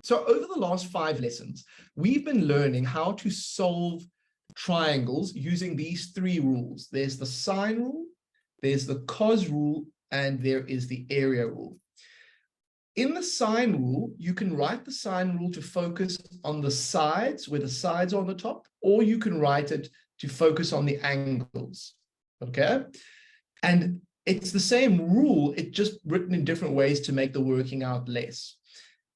So over the last 5 lessons, we've been learning how to solve triangles using these 3 rules. There's the sine rule, there's the cos rule, and there is the area rule. In the sine rule, you can write the sine rule to focus on the sides, where the sides are on the top, or you can write it to focus on the angles, okay? And it's the same rule, it's just written in different ways to make the working out less.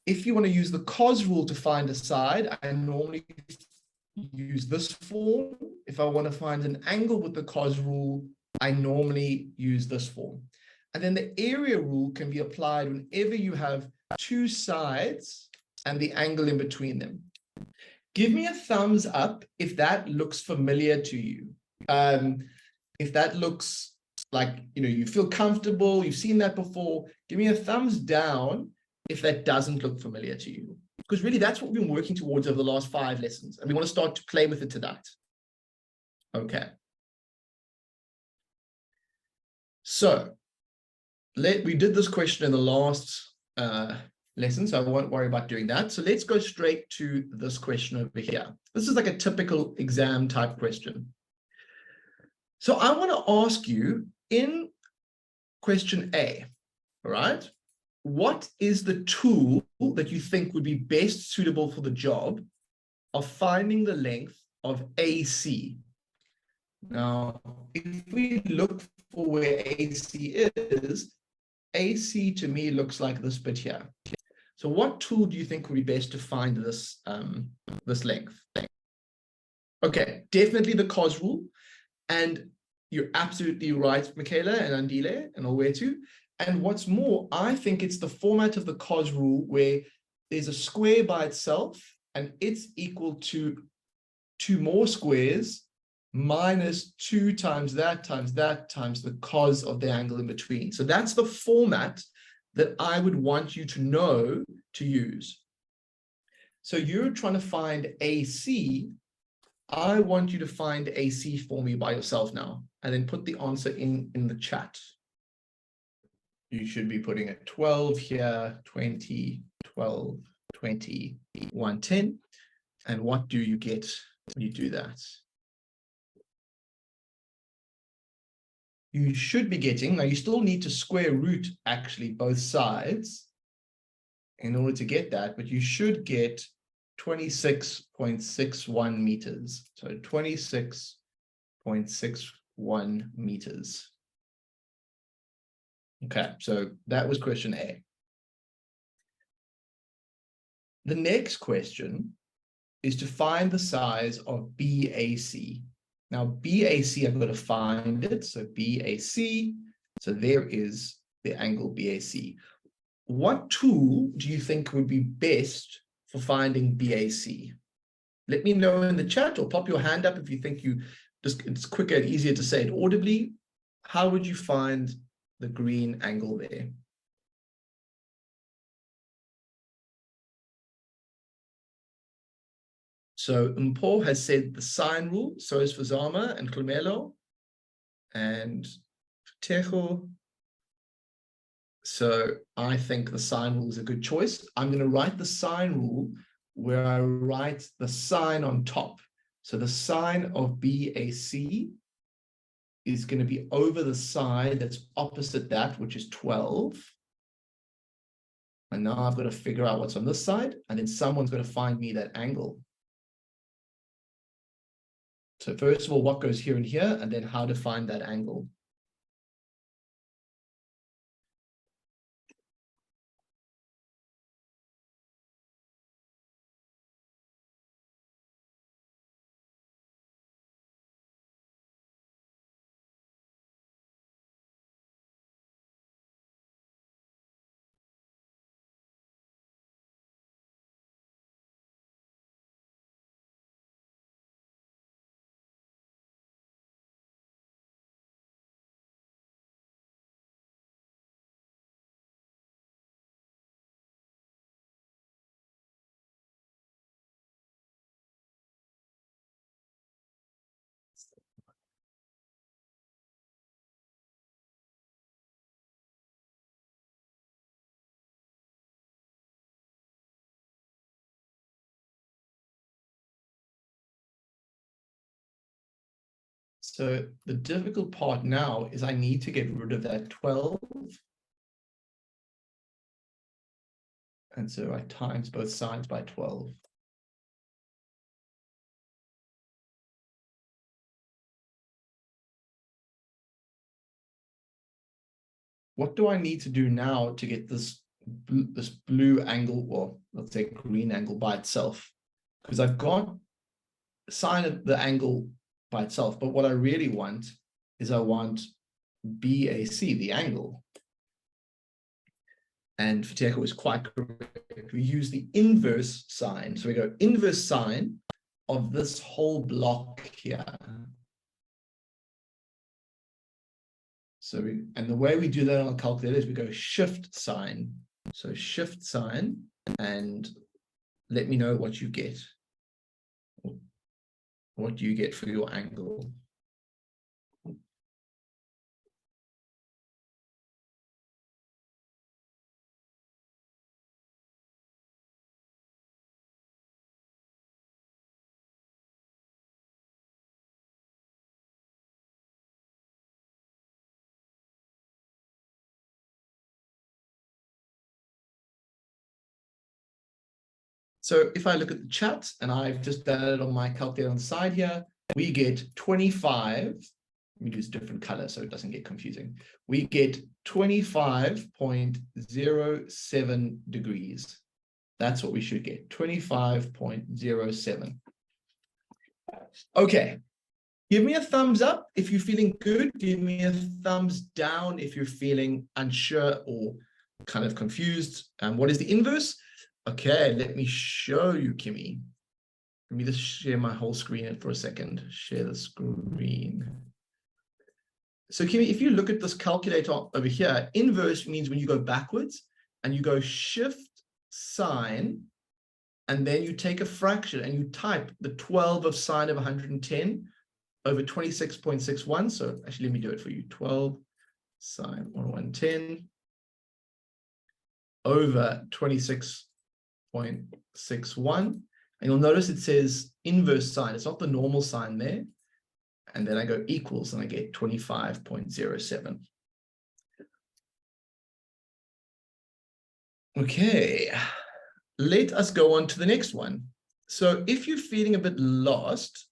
If you want to use the cos rule to find a side, I normally use this form. If I want to find an angle with the cos rule, I normally use this form. And then the area rule can be applied whenever you have 2 sides and the angle in between them. Give me a thumbs up if that looks familiar to you. If that looks like, you feel comfortable, you've seen that before, give me a thumbs down if that doesn't look familiar to you. Because really that's what we've been working towards over the last 5 lessons. And we want to start to play with it tonight. Okay. So we did this question in the last lesson, so I won't worry about doing that. So let's go straight to this question over here. This is like a typical exam type question. So I want to ask you in question A, all right? What is the tool that you think would be best suitable for the job of finding the length of AC? Now, if we look for where AC is, AC to me looks like this bit here. So what tool do you think would be best to find this, this length? Okay, definitely the cos rule. And you're absolutely right, Michaela and Andile and Owetu. And what's more, I think it's the format of the cos rule where there's a square by itself and it's equal to 2 more squares minus 2 times that times the cos of the angle in between. So that's the format that I would want you to know to use. So you're trying to find AC. I want you to find AC for me by yourself now, and then put the answer in the chat. You should be putting it 12 here, 20, 12, 20, 110. And what do you get when you do that? You should be getting, now you still need to square root actually both sides in order to get that, but you should get 26.61 meters. So 26.61 meters. Okay, so that was question A. The next question is to find the size of BAC. Now, BAC, I've got to find it. So BAC, so there is the angle BAC. What tool do you think would be best for finding BAC? Let me know in the chat or pop your hand up if you think it's quicker and easier to say it audibly. How would you find the green angle there? So Mpo has said the sine rule, so is Fazama and Clemelo and Tejo. So I think the sine rule is a good choice. I'm going to write the sine rule where I write the sine on top. So the sine of BAC is going to be over the side that's opposite that, which is 12. And now I've got to figure out what's on this side, and then someone's going to find me that angle. So first of all, what goes here and here, and then how to find that angle. So the difficult part now is I need to get rid of that 12. And so I times both sides by 12. What do I need to do now to get this blue angle, or let's say green angle by itself? Because I've got sine of the angle by itself, but what I really want is I want BAC, the angle. And Fateko is quite correct. We use the inverse sine. So we go inverse sine of this whole block here. So and the way we do that on a calculator is we go shift sine. So shift sine, and let me know what you get. What do you get for your angle? So if I look at the chat, and I've just done it on my calculator on the side here, we get 25. We use different colors so it doesn't get confusing. We get 25.07 degrees. That's what we should get, 25.07. Okay, give me a thumbs up if you're feeling good. Give me a thumbs down if you're feeling unsure or kind of confused. What is the inverse? Okay, let me show you, Kimmy. Let me just share my whole screen for a second. Share the screen. So Kimmy, if you look at this calculator over here, inverse means when you go backwards and you go shift sine, and then you take a fraction and you type the 12 of sine of 110 over 26.61. So actually, let me do it for you. 12 sine 110 over 26.61. And you'll notice it says inverse sine. It's not the normal sign there. And then I go equals and I get 25.07. Okay, let us go on to the next one. So if you're feeling a bit lost,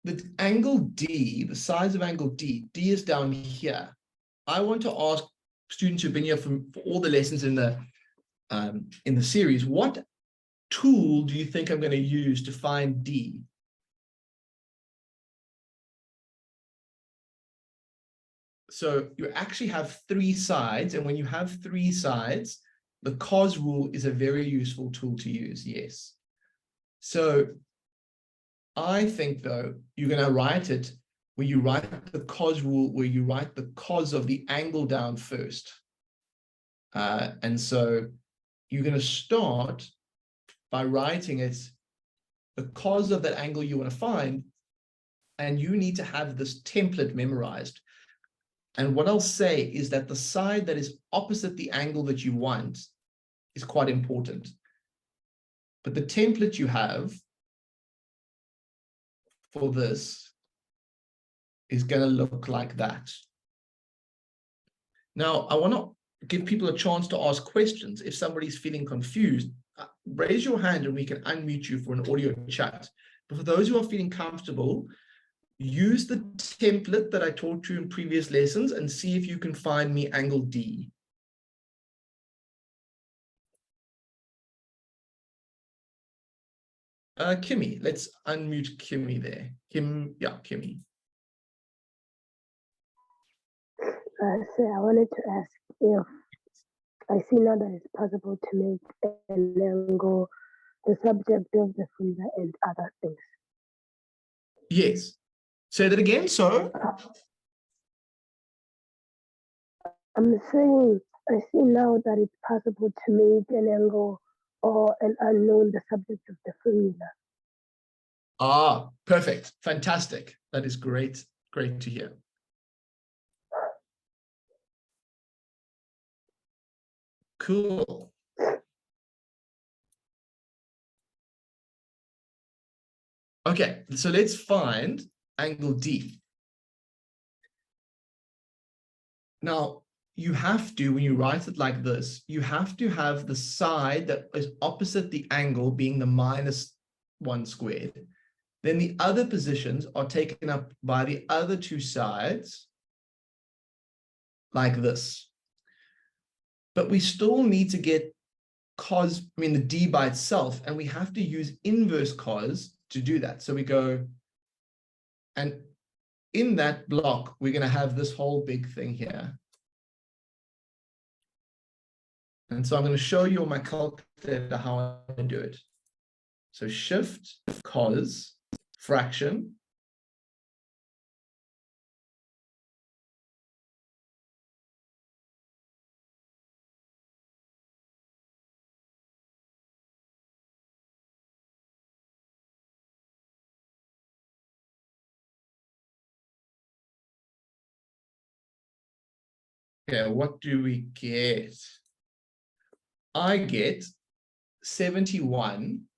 the angle D, the size of angle D is down here. I want to ask students who've been here for all the lessons in the series, what tool do you think I'm going to use to find D? So you actually have three sides, and when you have three sides, the cos rule is a very useful tool to use, yes. So I think, though, you're going to write it where you write the cos rule, where you write the cos of the angle down first. And so you're going to start by writing it, the cos of that angle you want to find, and you need to have this template memorized. And what I'll say is that the side that is opposite the angle that you want is quite important. But the template you have for this is going to look like that. Now, I want to give people a chance to ask questions. If somebody's feeling confused, raise your hand and we can unmute you for an audio chat. But for those who are feeling comfortable, use the template that I taught you in previous lessons and see if you can find me angle D. Kimmy, let's unmute Kimmy there. Kimmy. So I wanted to ask if I see now that it's possible to make an angle the subject of the finger and other things. Yes. Say that again, so? I'm saying I see now that it's possible to make an angle or an unknown the subject of the formula. Ah, perfect. Fantastic. That is great. Great to hear. Cool. Okay, so let's find angle D. Now, you have to, when you write it like this, you have to have the side that is opposite the angle being the -1 squared. Then the other positions are taken up by the other two sides, like this. But we still need to get cos, the D by itself, and we have to use inverse cos to do that. So we go, and in that block, we're going to have this whole big thing here. And so I'm going to show you on my calculator how I do it. So shift cos fraction. Okay, what do we get? I get 71,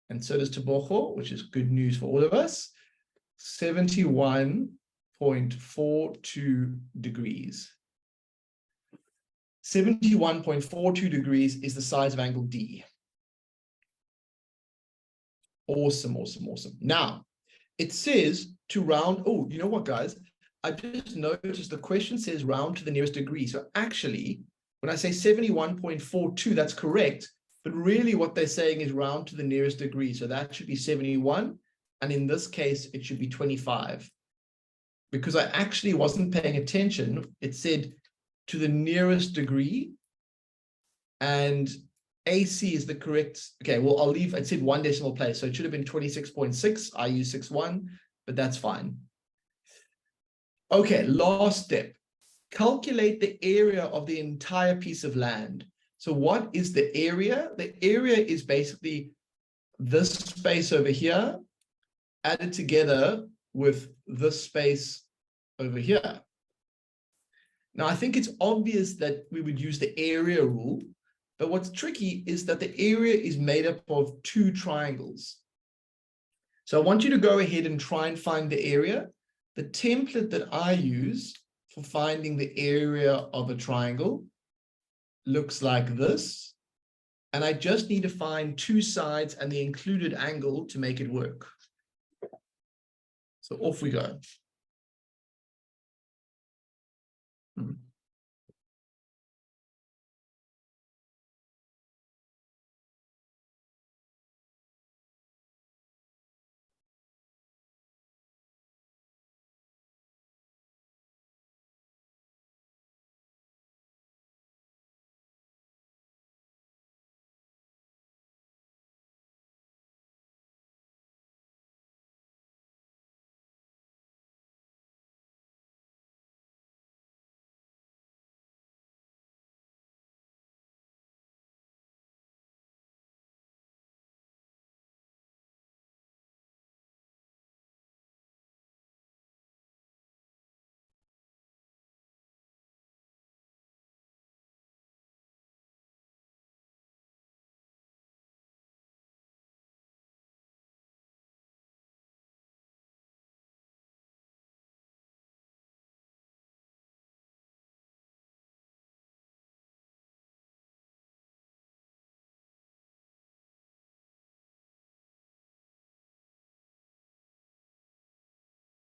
and so does Tebogo, which is good news for all of us. 71.42 degrees. 71.42 degrees is the size of angle D. Awesome, awesome, awesome. Now, it says to round. Oh, you know what, guys? I just noticed the question says round to the nearest degree. So actually, when I say 71.42, that's correct. But really what they're saying is round to the nearest degree. So that should be 71. And in this case, it should be 25. Because I actually wasn't paying attention. It said to the nearest degree. And AC is the correct. Okay, well, I'll leave. It said 1 decimal place. So it should have been 26.6. I use 6.1, but that's fine. Okay, last step. Calculate the area of the entire piece of land. So what is the area? The area is basically this space over here added together with this space over here. Now, I think it's obvious that we would use the area rule, but what's tricky is that the area is made up of two triangles. So I want you to go ahead and try and find the area. The template that I use for finding the area of a triangle looks like this. And I just need to find two sides and the included angle to make it work. So off we go.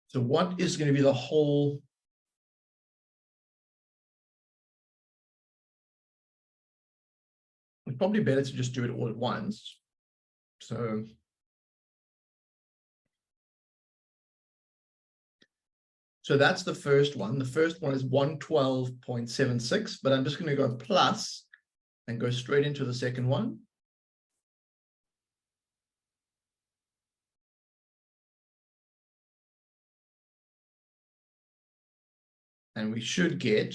So what is going to be the whole? It's probably better to just do it all at once. So that's the first one. The first one is 112.76, but I'm just going to go plus and go straight into the second one. And we should get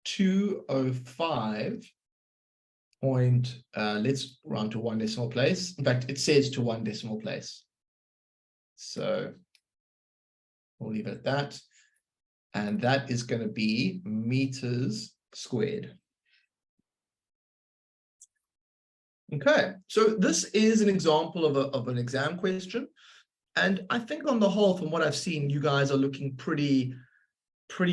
205 point, let's round to 1 decimal place. In fact, it says to 1 decimal place. So we'll leave it at that. And that is going to be meters squared. Okay, so this is an example of an exam question. And I think on the whole, from what I've seen, you guys are looking pretty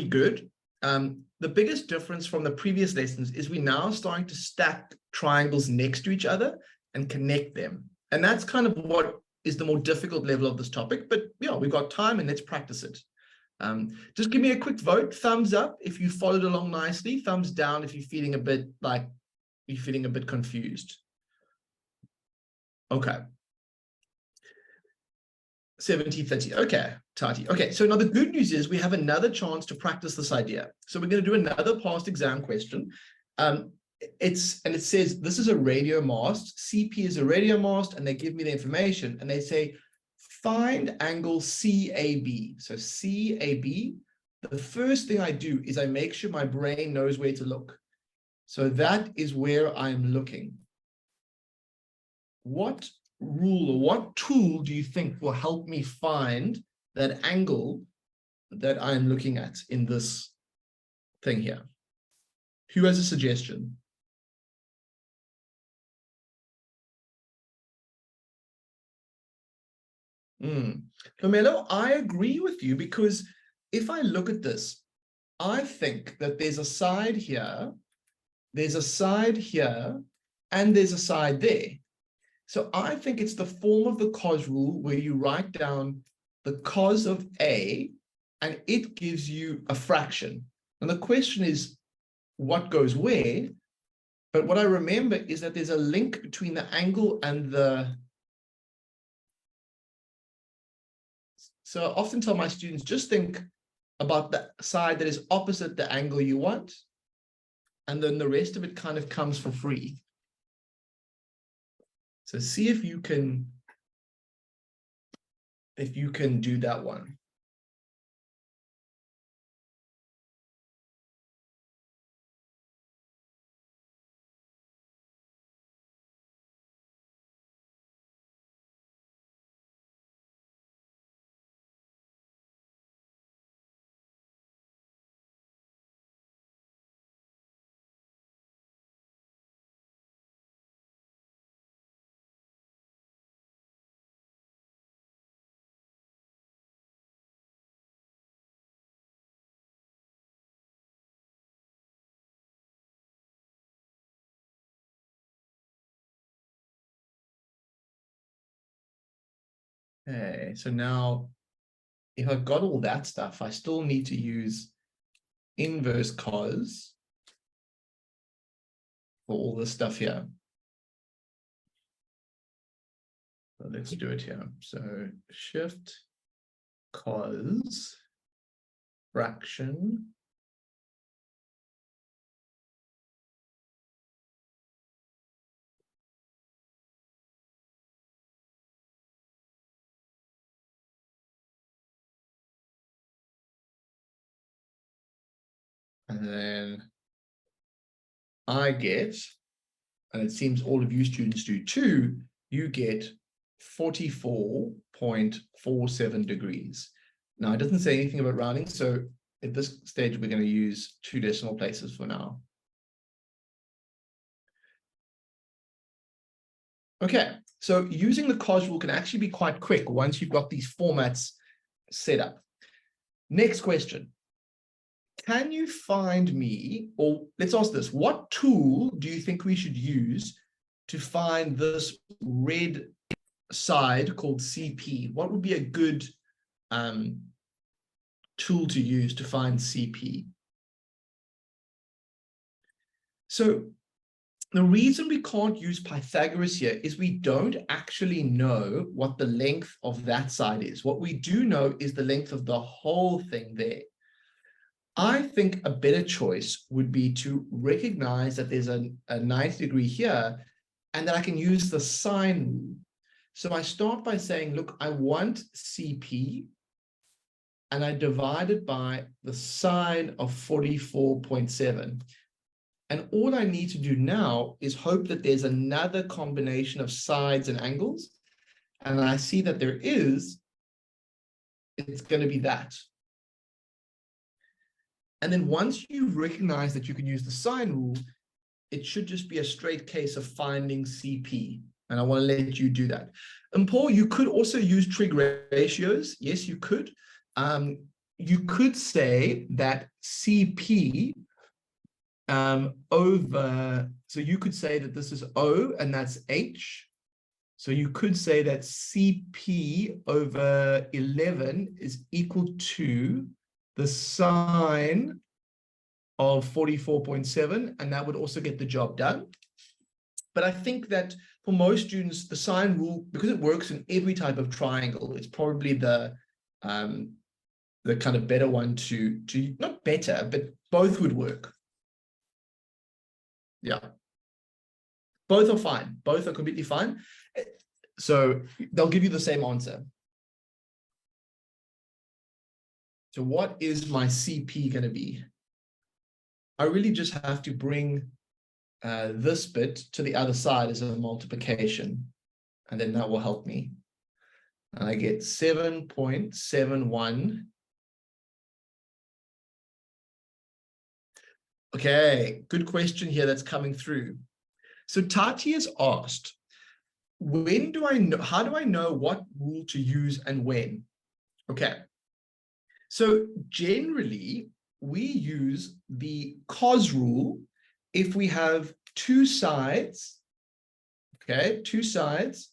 good. The biggest difference from the previous lessons is we're now starting to stack triangles next to each other and connect them. And that's kind of what is the more difficult level of this topic. But yeah, we've got time and let's practice it. Just give me a quick vote. Thumbs up if you followed along nicely. Thumbs down if you're feeling a bit confused. Okay. 70-30. Okay, Tati. Okay, so now the good news is we have another chance to practice this idea. So we're going to do another past exam question. It says this is a radio mast. CP is a radio mast, and they give me the information, and they say find angle CAB. So CAB. The first thing I do is I make sure my brain knows where to look. So that is where I'm looking. What rule or what tool do you think will help me find that angle that I'm looking at in this thing here? Who has a suggestion? Camilo, I agree with you, because if I look at this, I think that there's a side here, there's a side here, and there's a side there. So I think it's the form of the cos rule where you write down the cos of A and it gives you a fraction. And the question is what goes where? But what I remember is that there's a link between the angle and the... So I often tell my students, just think about the side that is opposite the angle you want, and then the rest of it kind of comes for free. So see if you can do that one. Okay, so now if I've got all that stuff, I still need to use inverse cos for all this stuff here. So let's do it here. So shift cos fraction and then I get, and it seems all of you students do too, you get 44.47 degrees. Now, it doesn't say anything about rounding, so at this stage, we're going to use 2 decimal places for now. Okay, so using the cos rule can actually be quite quick once you've got these formats set up. Next question. Can you find me, or let's ask this, what tool do you think we should use to find this red side called CP? What would be a good tool to use to find CP? So the reason we can't use Pythagoras here is we don't actually know what the length of that side is. What we do know is the length of the whole thing there. I think a better choice would be to recognize that there's a 90 degree here and that I can use the sine rule. So I start by saying, look, I want CP and I divide it by the sine of 44.7. And all I need to do now is hope that there's another combination of sides and angles. And I see that there is, it's going to be that. And then once you recognize that you can use the sine rule, it should just be a straight case of finding CP. And I want to let you do that. And Paul, you could also use trig ratios. Yes, you could. You could say that CP over, so you could say that this is O and that's H. So you could say that CP over 11 is equal to the sine of 44.7, and that would also get the job done. But I think that for most students, the sine rule, because it works in every type of triangle, it's probably the kind of better one to not better, but both would work. Yeah. Both are fine. Both are completely fine. So they'll give you the same answer. So what is my CP going to be? I really just have to bring this bit to the other side as a multiplication, and then that will help me. And I get 7.71. Okay, good question here that's coming through. So Tati has asked, when do I know, how do I know what rule to use and when? Okay, so generally we use the cos rule if we have two sides, okay, two sides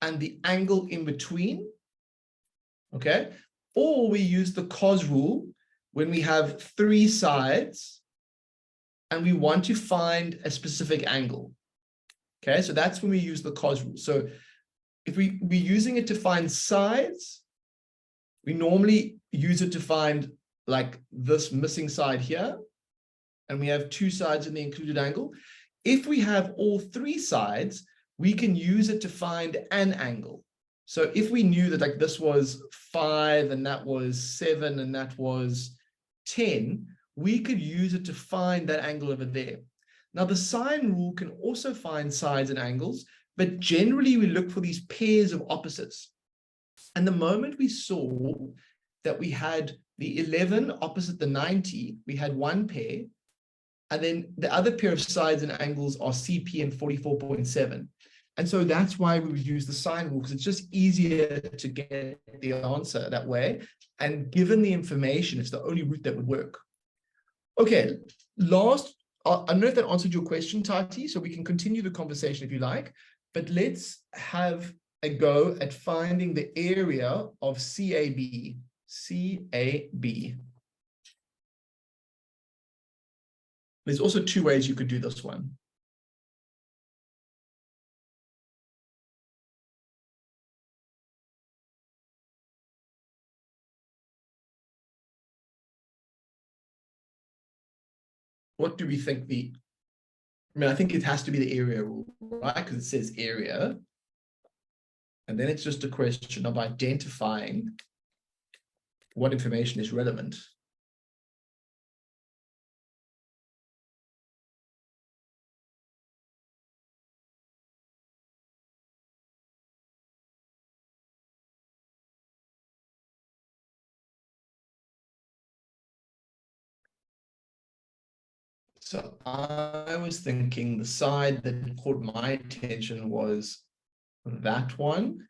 and the angle in between, okay, or we use the cos rule when we have three sides and we want to find a specific angle. Okay, so that's when we use the cos rule. So if we're using it to find sides, we normally use it to find like this missing side here, and we have two sides in the included angle. If we have all three sides, we can use it to find an angle. So if we knew that like this was 5 and that was 7 and that was 10, we could use it to find that angle over there. Now, the sine rule can also find sides and angles, but generally we look for these pairs of opposites. And the moment we saw that we had the 11 opposite the 90, we had one pair, and then the other pair of sides and angles are CP and 44.7. And so that's why we would use the sine rule, because it's just easier to get the answer that way. And given the information, it's the only route that would work. Okay, last, I don't know if that answered your question, Tati, so we can continue the conversation if you like, but let's have a go at finding the area of CAB. CAB. There's also two ways you could do this one. What do we think I think it has to be the area rule, right? Because it says area. And then it's just a question of identifying what information is relevant. So I was thinking the side that caught my attention was that one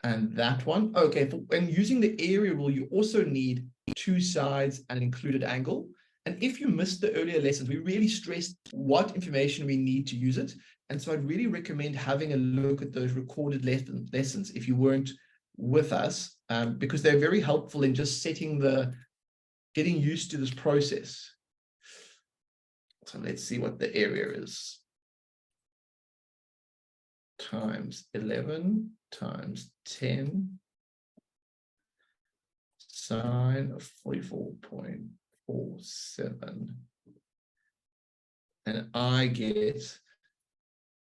and that one. Okay, when using the area rule, you also need two sides and an included angle. And if you missed the earlier lessons, we really stressed what information we need to use it. And so I'd really recommend having a look at those recorded lessons if you weren't with us, because they're very helpful in just getting used to this process. So let's see what the area is. Times 11 times 10 sine of 44.47. And I get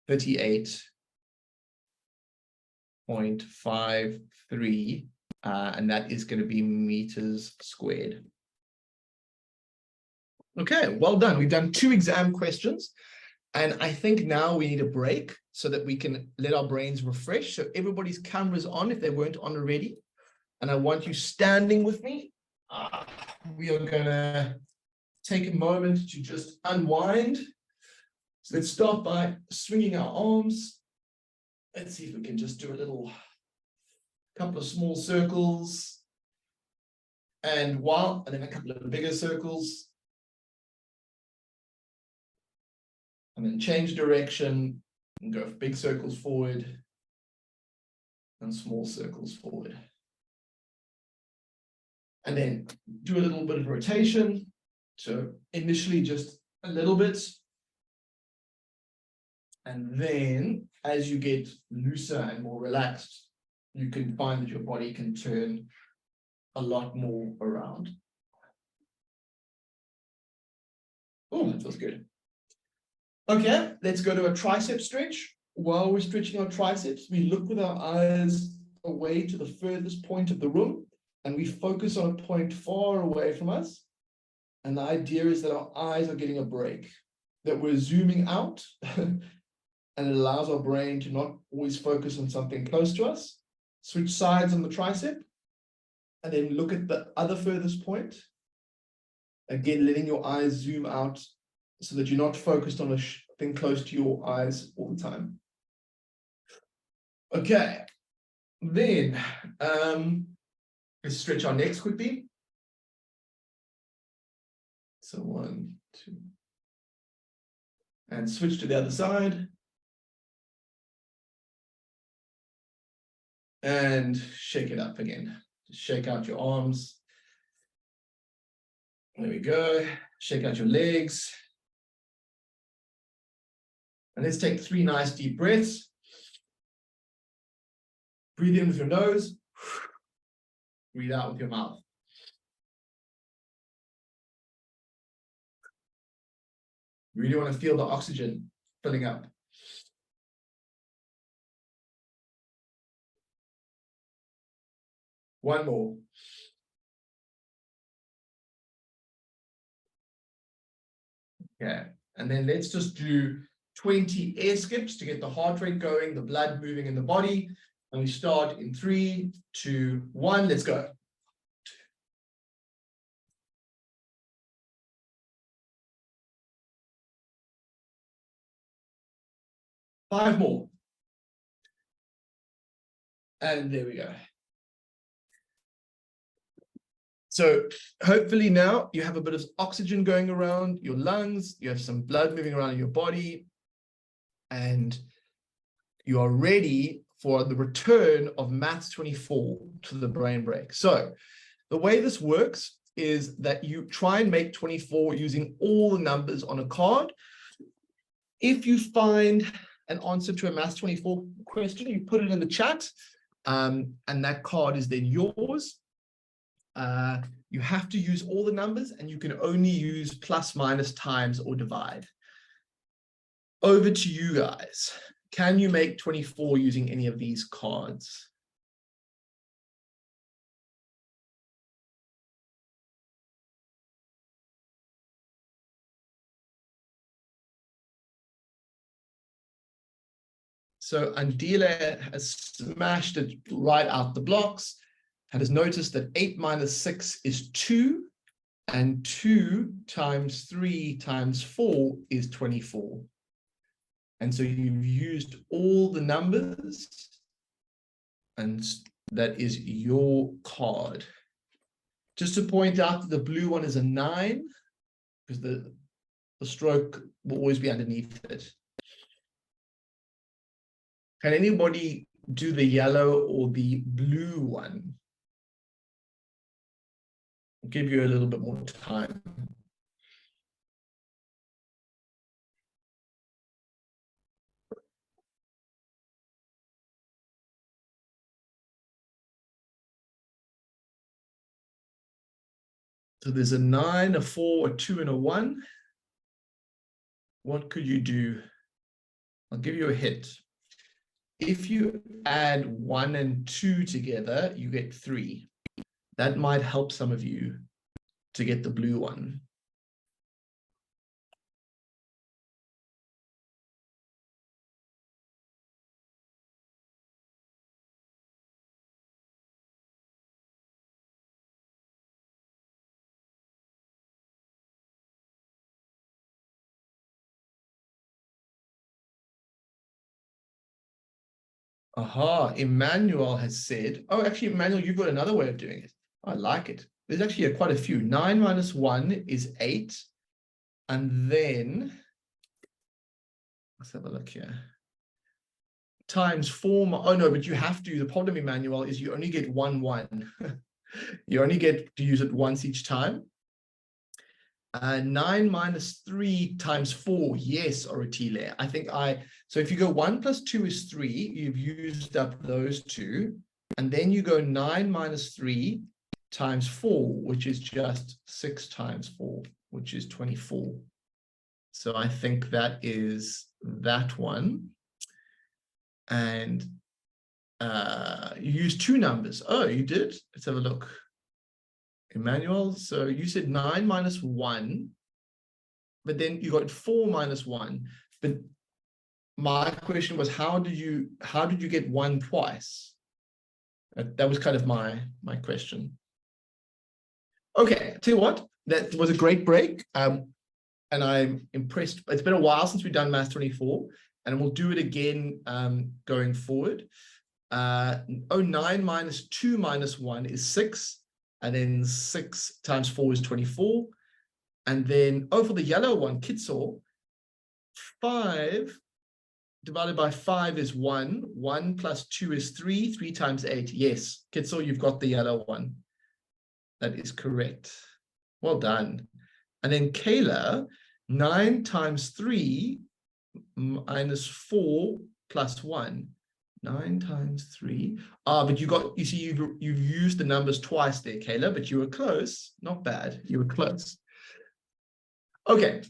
38.53, and that is going to be meters squared. Okay, well done. We've done 2 exam questions, and I think now we need a break so that we can let our brains refresh. So everybody's cameras on if they weren't on already. And I want you standing with me. We are going to take a moment to just unwind. So let's start by swinging our arms. Let's see if we can just do a couple of small circles. And then a couple of bigger circles. And then change direction and go for big circles forward and small circles forward. And then do a little bit of rotation. So initially just a little bit. And then as you get looser and more relaxed, you can find that your body can turn a lot more around. Oh, that feels good. Okay, let's go to a tricep stretch. While we're stretching our triceps, we look with our eyes away to the furthest point of the room, and we focus on a point far away from us. And the idea is that our eyes are getting a break, that we're zooming out, and it allows our brain to not always focus on something close to us. Switch sides on the tricep, and then look at the other furthest point. Again, letting your eyes zoom out so that you're not focused on a thing close to your eyes all the time. Okay, then let's stretch our necks quickly. So 1, 2, and switch to the other side. And shake it up again. Just shake out your arms. There we go. Shake out your legs. And let's take 3 nice deep breaths. Breathe in with your nose. Breathe out with your mouth. You really want to feel the oxygen filling up. One more. Okay, and then let's just do 20 air skips to get the heart rate going, the blood moving in the body. And we start in 3, 2, 1. Let's go. 5 more. And there we go. So hopefully now you have a bit of oxygen going around your lungs, you have some blood moving around in your body, and you are ready for the return of Maths 24 to the brain break. So the way this works is that you try and make 24 using all the numbers on a card. If you find an answer to a Maths 24 question, you put it in the chat, and that card is then yours. You have to use all the numbers, and you can only use plus, minus, times, or divide. Over to you guys. Can you make 24 using any of these cards? So Andile has smashed it right out the blocks and has noticed that 8 minus 6 is 2, and 2 times 3 times 4 is 24. And so you've used all the numbers, and that is your card. Just to point out that the blue one is a 9, because the stroke will always be underneath it. Can anybody do the yellow or the blue one? I'll give you a little bit more time. So there's a 9, a 4, a 2, and a 1. What could you do? I'll give you a hint. If you add 1 and 2 together, you get 3. That might help some of you to get the blue one. Aha, Emmanuel has said, oh, actually, Emmanuel, you've got another way of doing it. I like it. There's actually quite a few. 9 minus 1 is 8. And then, let's have a look here. Times 4. Oh, no, but you have to. The problem, Emmanuel, is you only get 1, 1. You only get to use it once each time. 9 minus 3 times 4. Yes, Oratile. So if you go 1 plus 2 is 3, you've used up those two. And then you go 9 minus 3 times 4, which is just 6 times 4, which is 24. So I think that is that one. And you use two numbers. Oh, you did? Let's have a look. Emmanuel, so you said 9 minus 1, but then you got 4 minus 1. But my question was, how did you get 1 twice? That was kind of my question. Okay, tell you what, that was a great break. And I'm impressed. It's been a while since we've done Maths 24, and we'll do it again going forward. 9 minus 2 minus 1 is 6. And then 6 times 4 is 24. And then, for the yellow one, Kitso, 5 divided by 5 is 1. 1 plus 2 is 3. 3 times 8. Yes, Kitso, you've got the yellow one. That is correct. Well done. And then Kayla, 9 times 3 minus 4 plus 1. 9 times 3. But you see, you've used the numbers twice there, Kayla, but you were close. Not bad. You were close. Okay.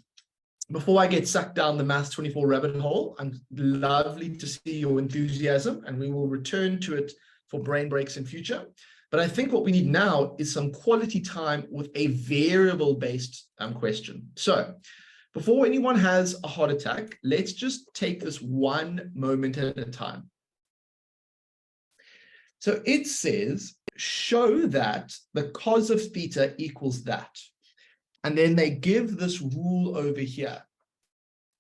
Before I get sucked down the Maths 24 rabbit hole, I'm lovely to see your enthusiasm, and we will return to it for brain breaks in future. But I think what we need now is some quality time with a variable-based question. So before anyone has a heart attack, let's just take this one moment at a time. So it says, show that the cos of theta equals that. And then they give this rule over here.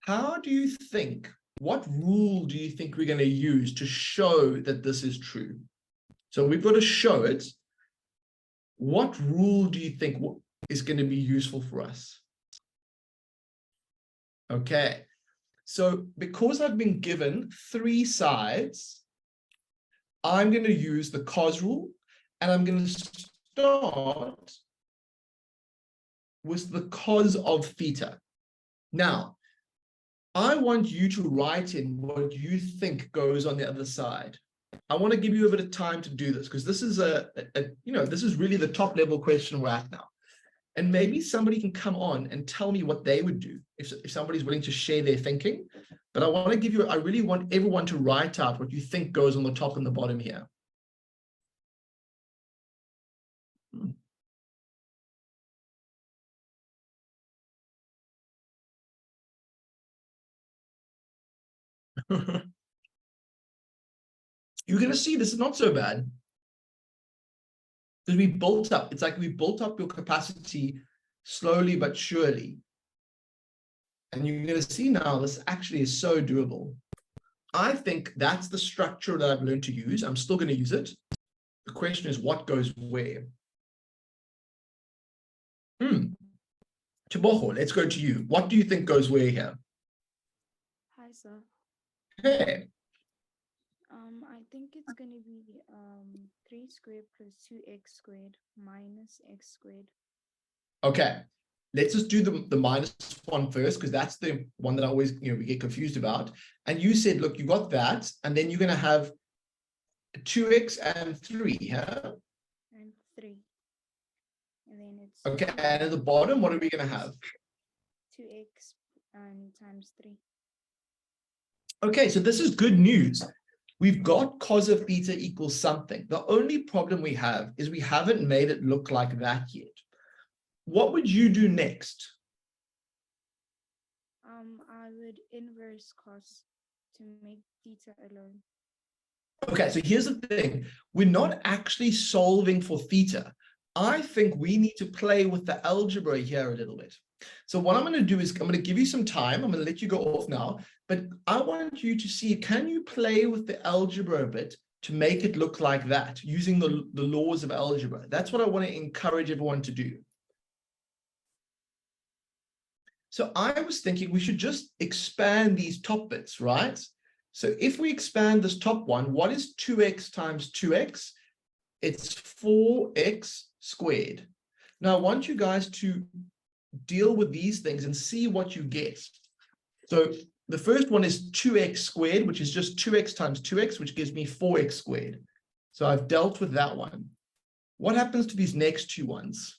How do you think, what rule do you think we're going to use to show that this is true? So we've got to show it. What rule do you think is going to be useful for us? Okay. So because I've been given 3 sides, I'm going to use the cos rule, and I'm going to start with the cos of theta. Now, I want you to write in what you think goes on the other side. I want to give you a bit of time to do this, because this is this is really the top level question we're at now. And maybe somebody can come on and tell me what they would do if somebody's willing to share their thinking. But I really want everyone to write out what you think goes on the top and the bottom here. You're going to see this is not so bad. Because we built up, it's like we built up your capacity slowly but surely. And you're going to see now this actually is so doable. I think that's the structure that I've learned to use. I'm still going to use it. The question is what goes where. Chiboho, let's go to you. What do you think goes where here? Hi, sir. Hey. I think it's going to be 3 squared plus 2x squared minus x squared. Okay, let's just do the minus one first, because that's the one that I always we get confused about. And you said, look, you got that, and then you're going to have 2x and 3, huh? And 3. And then it's okay. And at the bottom, what are we going to have? 2x and times 3. Okay, so this is good news. We've got cos of theta equals something. The only problem we have is we haven't made it look like that yet. What would you do next? I would inverse cos to make theta alone. Okay, so here's the thing. We're not actually solving for theta. I think we need to play with the algebra here a little bit. So what I'm going to do is I'm going to give you some time. I'm going to let you go off now. but I want you to see, can you play with the algebra a bit to make it look like that, using the laws of algebra? That's what I want to encourage everyone to do. So I was thinking we should just expand these top bits, right? So if we expand this top one, what is 2x times 2x? It's 4x squared. Now I want you guys to deal with these things and see what you get. So the first one is 2x squared, which is just 2x times 2x, which gives me 4x squared. So I've dealt with that one. What happens to these next two ones?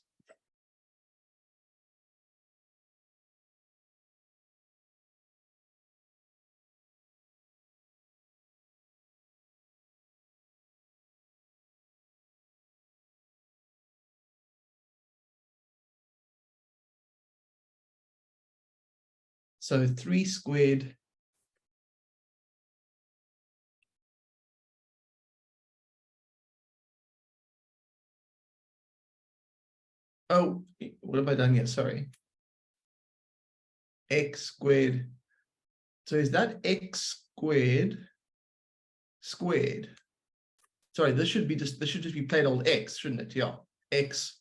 So 3 squared . Oh, what have I done here? Sorry. X squared. So is that x squared squared? Sorry, this should just be plain old x, shouldn't it? Yeah, x.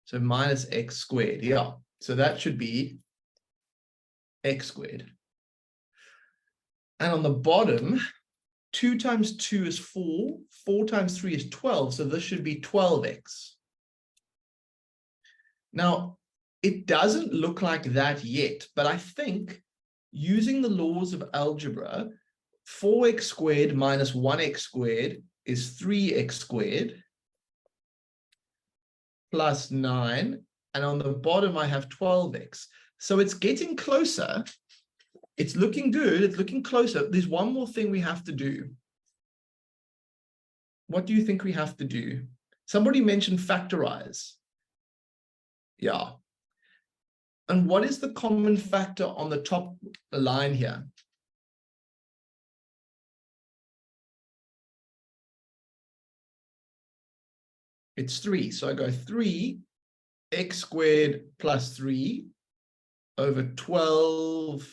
So minus x squared. Yeah. So that should be x squared. And on the bottom, 2 times 2 is 4, 4 times 3 is 12, so this should be 12x. Now, it doesn't look like that yet, but I think using the laws of algebra, 4x squared minus 1x squared is 3x squared plus 9, and on the bottom I have 12x. So it's getting closer. It's looking good. It's looking closer. There's one more thing we have to do. What do you think we have to do? Somebody mentioned factorize. Yeah. And what is the common factor on the top line here? It's 3. So I go 3x squared plus 3 over 12x.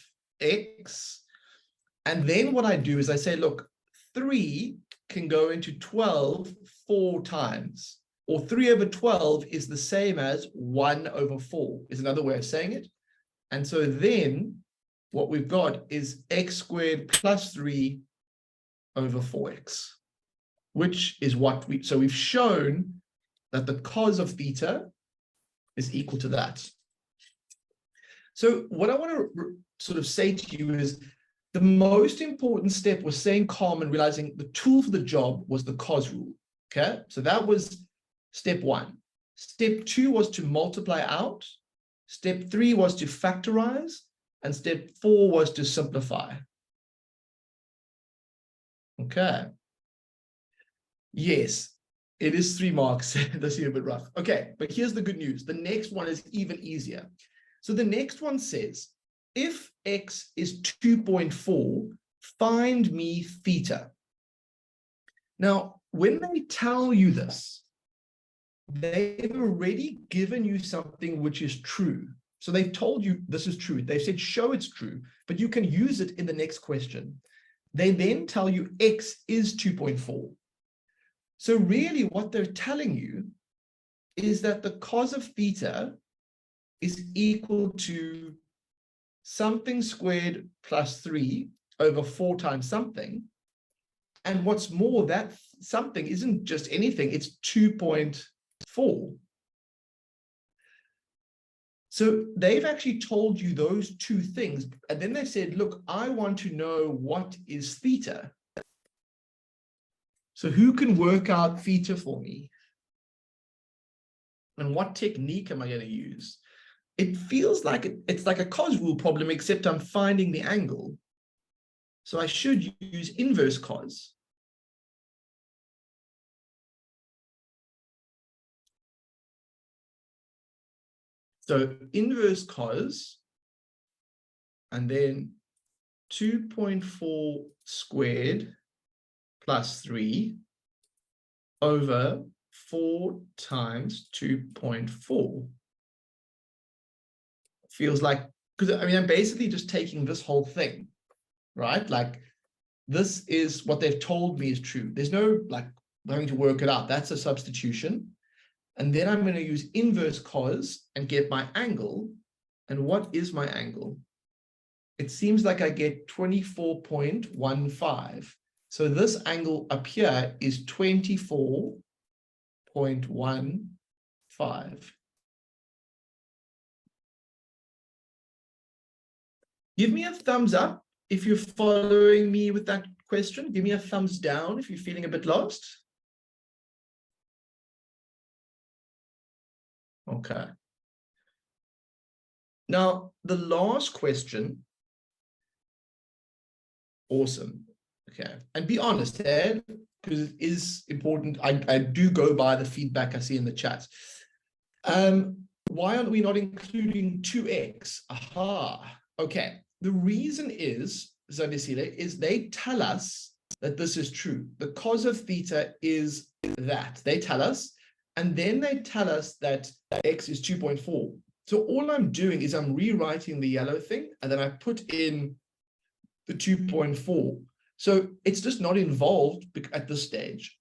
And then what I do is I say, look, 3 can go into 12 4 times, or 3 over 12 is the same as 1 over 4 is another way of saying it. And so then what we've got is x squared plus 3 over 4x, which is what so we've shown that the cos of theta is equal to that. So what I want to sort of say to you is the most important step was staying calm and realizing the tool for the job was the cos rule. Okay, so that was step 1. Step 2 was to multiply out. Step 3 was to factorize. And step 4 was to simplify. Okay. Yes, it is 3 marks. That's a bit rough. Okay, but here's the good news. The next one is even easier. So the next one says, if x is 2.4, find me theta. Now, when they tell you this, they've already given you something which is true. So they've told you this is true. They've said, show it's true, but you can use it in the next question. They then tell you x is 2.4. So really what they're telling you is that the cos of theta is equal to something squared plus 3 over 4 times something. And what's more, that something isn't just anything, it's 2.4. So they've actually told you those two things. And then they said, look, I want to know what is theta. So who can work out theta for me? And what technique am I going to use? It feels like it's like a cos rule problem, except I'm finding the angle. So I should use inverse cos. So inverse cos, and then 2.4 squared plus 3 over 4 times 2.4. Feels like, because I mean, I'm basically just taking this whole thing, right? Like this is what they've told me is true. There's no like having to work it out. That's a substitution. And then I'm going to use inverse cos and get my angle. And what is my angle? It seems like I get 24.15. So this angle up here is 24.15. Give me a thumbs up if you're following me with that question. Give me a thumbs down if you're feeling a bit lost. Okay. Now, the last question. Awesome. Okay. And be honest, Ed, because it is important. I do go by the feedback I see in the chat. Why aren't we not including 2x? Aha. Okay. The reason is, Zabisile, is they tell us that this is true. The cos of theta is that. They tell us, and then they tell us that x is 2.4. So all I'm doing is I'm rewriting the yellow thing, and then I put in the 2.4. So it's just not involved at this stage.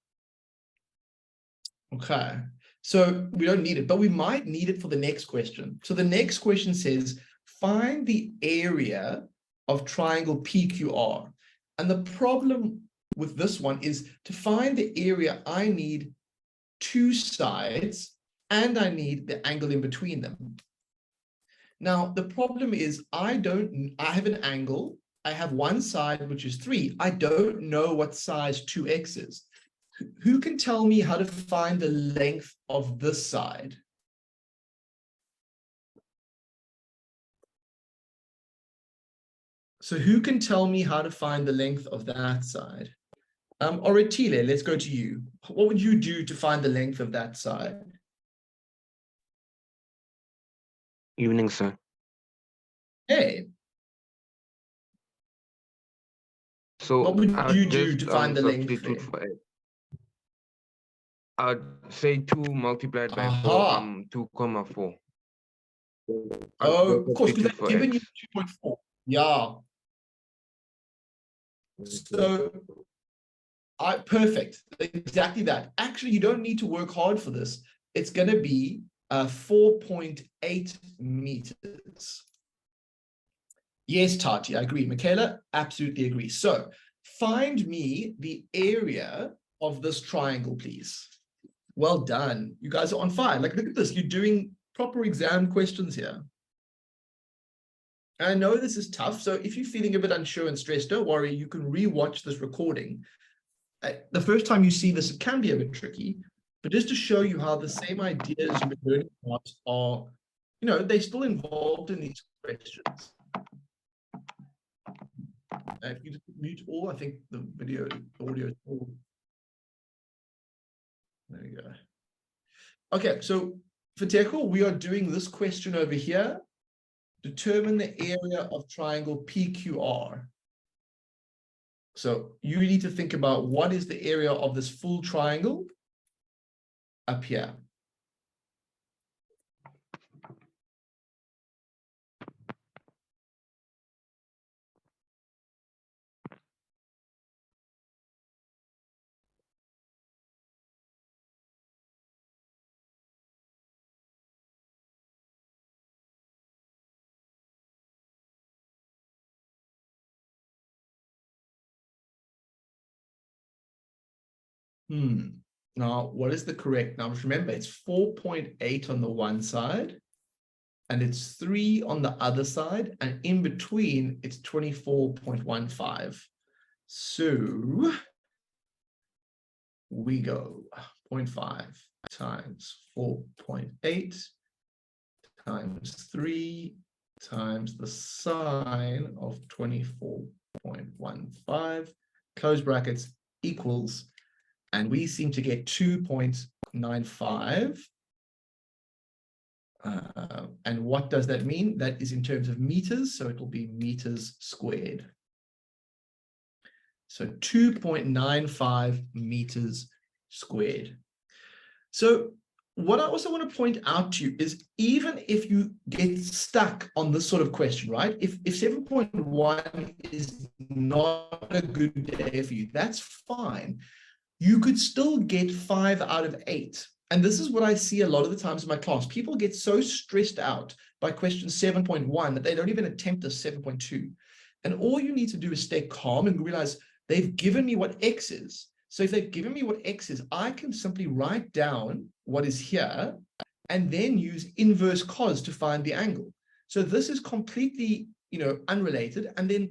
Okay. So we don't need it, but we might need it for the next question. So the next question says, find the area of triangle PQR. And the problem with this one is to find the area, I need two sides and I need the angle in between them. Now, the problem is I have an angle. I have one side, which is 3. I don't know what size 2x is. Who can tell me how to find the length of this side? So who can tell me how to find the length of that side? Oretile, let's go to you. What would you do to find the length of that side? Evening, sir. Hey. So What would I'll you do just to find the length substitute there? for it. I'd say 2 multiplied by 4, Aha. 2,4. Oh, of course, because For they've given x. you 2.4. Yeah. So perfect. Exactly that. Actually, you don't need to work hard for this. It's going to be 4.8 meters. Yes, Tati, I agree. Michaela, absolutely agree. So find me the area of this triangle, please. Well done. You guys are on fire. Like, look at this. You're doing proper exam questions here. I know this is tough. So if you're feeling a bit unsure and stressed, don't worry. You can re-watch this recording. The first time you see this, it can be a bit tricky. But just to show you how the same ideas you've been learning are, they're still involved in these questions. If you just mute all, I think the audio is all. There you go. Okay, so for Tekel, we are doing this question over here. Determine the area of triangle PQR. So you need to think about what is the area of this full triangle up here. Now, what is the correct? Now, remember, it's 4.8 on the one side, and it's 3 on the other side, and in between, it's 24.15. So we go 0.5 times 4.8 times 3 times the sine of 24.15, close brackets, equals, and we seem to get 2.95. And what does that mean? That is in terms of meters, so it will be meters squared. So 2.95 meters squared. So what I also want to point out to you is even if you get stuck on this sort of question, right? If 7.1 is not a good day for you, that's fine. You could still get 5 out of 8. And this is what I see a lot of the times in my class. People get so stressed out by question 7.1 that they don't even attempt a 7.2. And all you need to do is stay calm and realize they've given me what X is. So if they've given me what X is, I can simply write down what is here and then use inverse cos to find the angle. So this is completely, unrelated. And then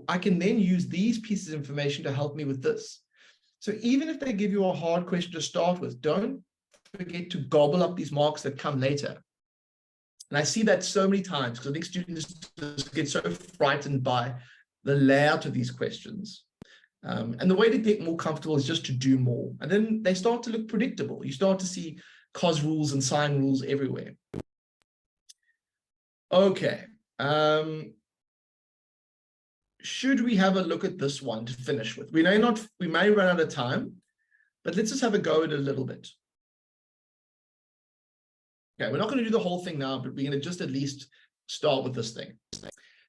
I can then use these pieces of information to help me with this. So even if they give you a hard question to start with, don't forget to gobble up these marks that come later. And I see that so many times because I think students just get so frightened by the layout of these questions. And the way to get more comfortable is just to do more. And then they start to look predictable. You start to see cos rules and sine rules everywhere. Okay. Should we have a look at this one to finish with? We may run out of time, but let's just have a go at it a little bit. Okay, we're not going to do the whole thing now, but we're going to just at least start with this thing.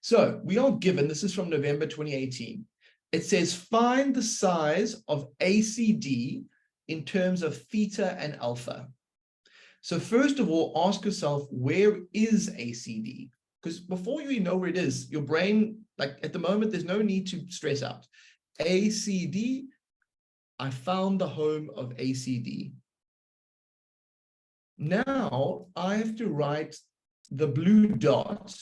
So we are given, this is from November 2018. It says, find the size of ACD in terms of theta and alpha. So first of all, ask yourself, where is ACD? Because before you know where it is, your brain, like at the moment, there's no need to stress out. ACD, I found the home of ACD. Now I have to write the blue dot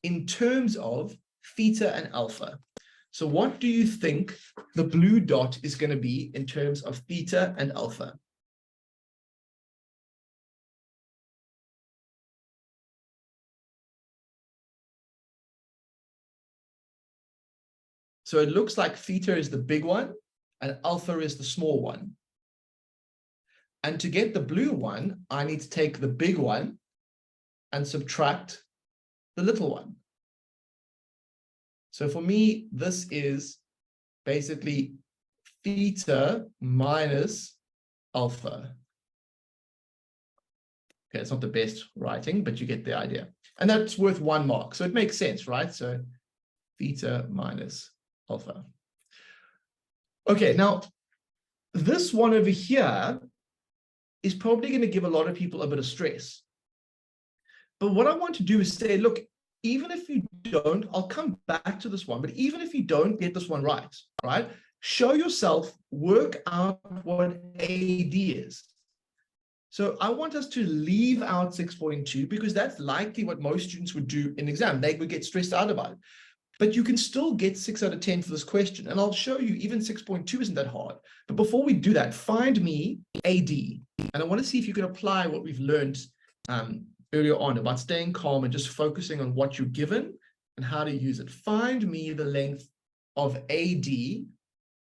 in terms of theta and alpha. So what do you think the blue dot is going to be in terms of theta and alpha? So it looks like theta is the big one and alpha is the small one. And to get the blue one, I need to take the big one and subtract the little one. So for me, this is basically theta minus alpha. Okay, it's not the best writing, but you get the idea. And that's worth 1 mark. So it makes sense, right? So theta minus alpha. Okay, now this one over here is probably going to give a lot of people a bit of stress. But what I want to do is say, look, even if you don't, I'll come back to this one, but even if you don't get this one right? Show yourself, work out what AD is. So I want us to leave out 6.2 because that's likely what most students would do in exam. They would get stressed out about it. But you can still get 6 out of 10 for this question. And I'll show you even 6.2 isn't that hard. But before we do that, find me AD. And I want to see if you can apply what we've learned earlier on about staying calm and just focusing on what you're given and how to use it. Find me the length of AD.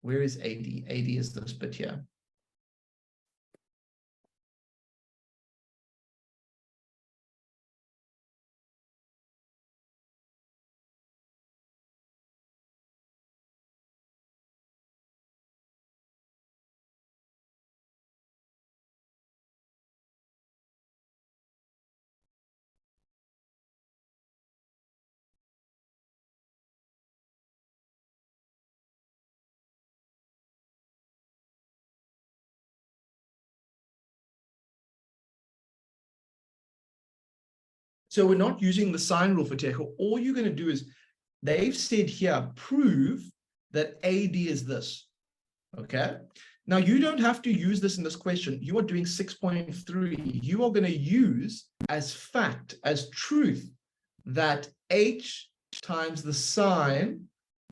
Where is AD? AD is this bit here. So we're not using the sine rule for Tejo. All you're going to do is, they've said here, prove that AD is this, okay? Now, you don't have to use this in this question. You are doing 6.3. You are going to use as fact, as truth, that H times the sine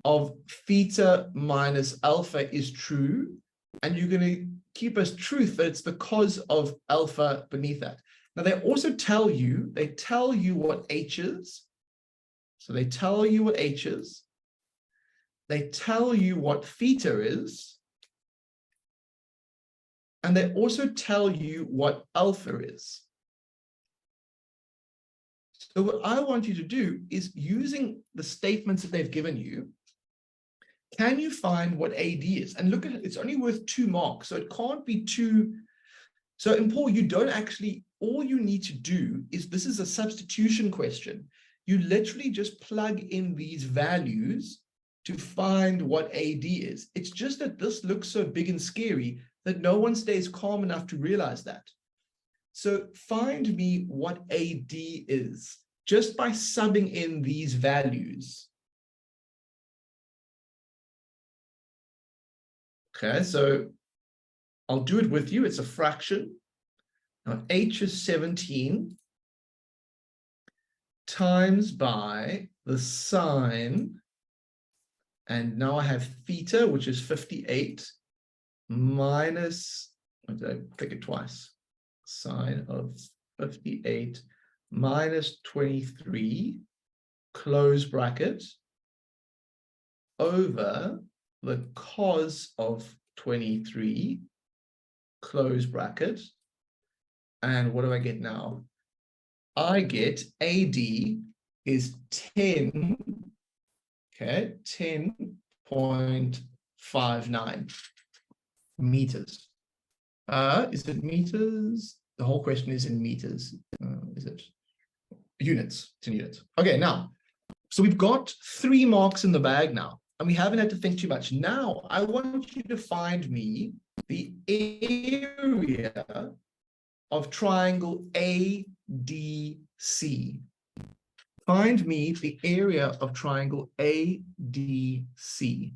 of theta minus alpha is true. And you're going to keep as truth that it's the cos of alpha beneath that. Now, they also tell you what H is. So they tell you what H is. They tell you what theta is. And they also tell you what alpha is. So what I want you to do is, using the statements that they've given you, can you find what AD is? And look at it, it's only worth 2 marks. So it can't be too So in Paul, you don't actually, all you need to do is, this is a substitution question. You literally just plug in these values to find what AD is. It's just that this looks so big and scary that no one stays calm enough to realize that. So find me what AD is just by subbing in these values. Okay, so I'll do it with you. It's a fraction. Now, h is 17 times by the sine, and now I have theta, which is 58, minus, did I click it twice? Sine of 58 minus 23, close bracket, over the cos of 23, close bracket. And what do I get now? I get AD is 10, okay, 10.59 meters. Is it meters? The whole question is in meters. Is it units? It's in units. Okay, now, so we've got 3 marks in the bag now, and we haven't had to think too much. Now, I want you to find me the area of triangle ADC. Find me the area of triangle ADC.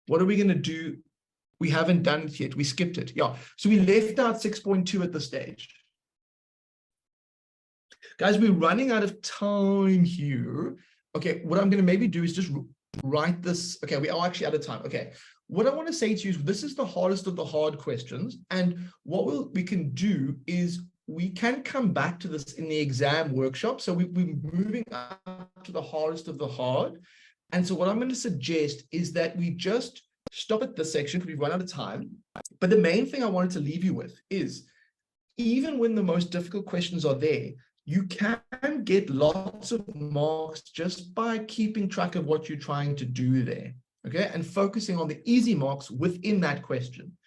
What are we going to do? We haven't done it yet. We skipped it. Yeah. So we left out 6.2 at this stage. Guys, we're running out of time here. Okay, what I'm going to maybe do is just write this. Okay, we are actually out of time. Okay. What I want to say to you is this is the hardest of the hard questions. And what we can do is we can come back to this in the exam workshop. So we're moving up to the hardest of the hard. And so what I'm going to suggest is that we just stop at this section because we've run out of time. But the main thing I wanted to leave you with is, even when the most difficult questions are there, you can get lots of marks just by keeping track of what you're trying to do there. Okay, and focusing on the easy marks within that question.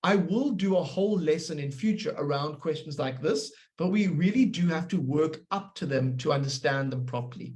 I will do a whole lesson in future around questions like this, but we really do have to work up to them to understand them properly.